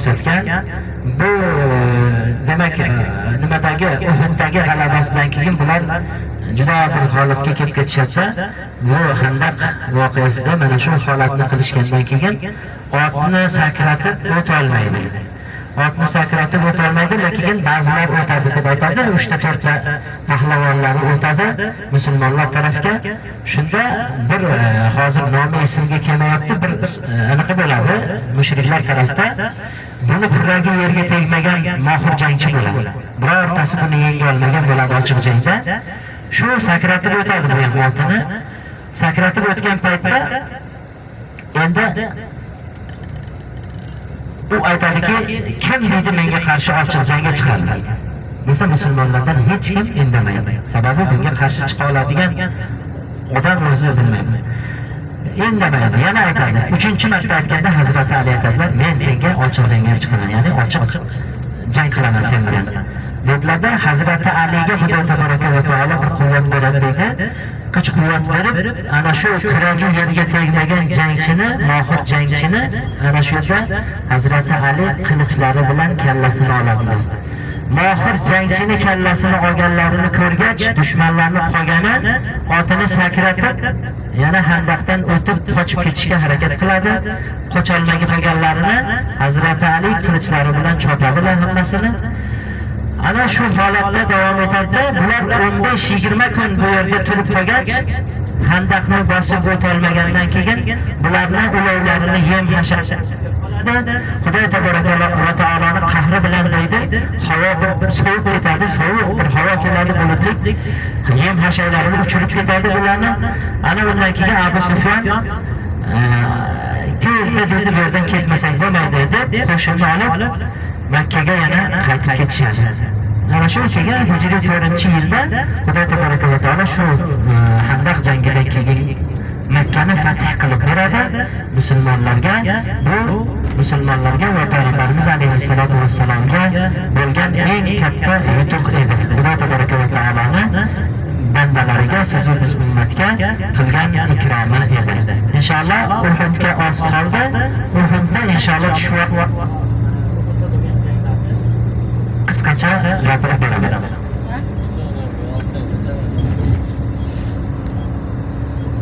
ko'rsatgan. Bu demak nimadagi Uhuddagi g'alabasidan keyin bular juda bir holatga kelib ketishadi. Bu Handaq voqeasida mana shu holatni qilishgandan keyin otni sakratib o'tolmaydi. Otni sakratib o'tolmaydi, lekin ba'zilar o'tadi deb aytadi. 3-4 ta pahlavonlari o'tadi musulmonlar tarafga. Shunda bir hozir nomi esimga kelmayapti, bir aniq bo'ladi mushriklar tarafda. Buni kuragi yerga tegmagan mohir jangchi bo'ladi. Birortasi buni yenga olmagan bo'ladi ochiq jangda. Shu sakratib o'tadi bu otini. Sakratib o'tgan paytda endi bu aytadiki, kim deydi menga qarshi ochiq jangga chiqadi desa, musulmonlardan hech kim indamaydi. Sababi bunga qarshi chiqa oladigan odam o'zi bilmaydi. Indamaydi. Yana aytadi. 3-marta aytganda Hazrati Ali aytadilar, men senga ochiq jangga chiqaman, ya'ni ochiq jang qilaman sen bilan. Dedilarda Hazrati Aliga Xudo tabaraka va taolo bir quvvat beradi deydi. Kuch-quvvat berib, ana shu kuragi yerga tegmagan jangchini, mohir jangchini ana shu yerda Hazrati Ali qilichlari bilan kallasini oladilar. Mohir jangchini kallasini olganlarini ko'rgach, dushmanlarning qolgani otini sakratib, yana Handaqdan o'tib qochib ketishga harakat qiladi. Qocholmaga qolganlarini Hazrati Ali qilichlari bilan chopadilar hammasini. Ana shu holatda davom etadi. Bular 15-20 kun bu yerda turib qolgach, Handaqni bosib o'tolmagandan keyin bularning ulovlarini yem hashar Xudo tabaraka va taoloning qahri bilan deydi, havo sovuq ketadi, sovuq bir havo keladi, bulutlik, yem hasharlarini uchirib ketadi bularni. Ana undan keyin Abu Sufyon tezda dedi, bu yerdan ketmasang bo'lmaydi deb qo'shinni olib Makkaga yana qaytib ketishadi. Ana shu keyin Hijriy 4-yilda Xudo tabaraka va taolo shu Handaq jangidan keyin Makkani fath qilib beradi musulmonlarga. Bu musulmonlarga va payg'ambarimiz alayhissalatu vassalomga bo'lgan eng katta yutuq edi. Xudo tabaraka va taoloni bandalariga, sizu biz ummatga qilgan ikromi edi. Inshaalloh Uhudga oz qoldi. Uhudda inshaalloh shu qisqacha gapirib beraman.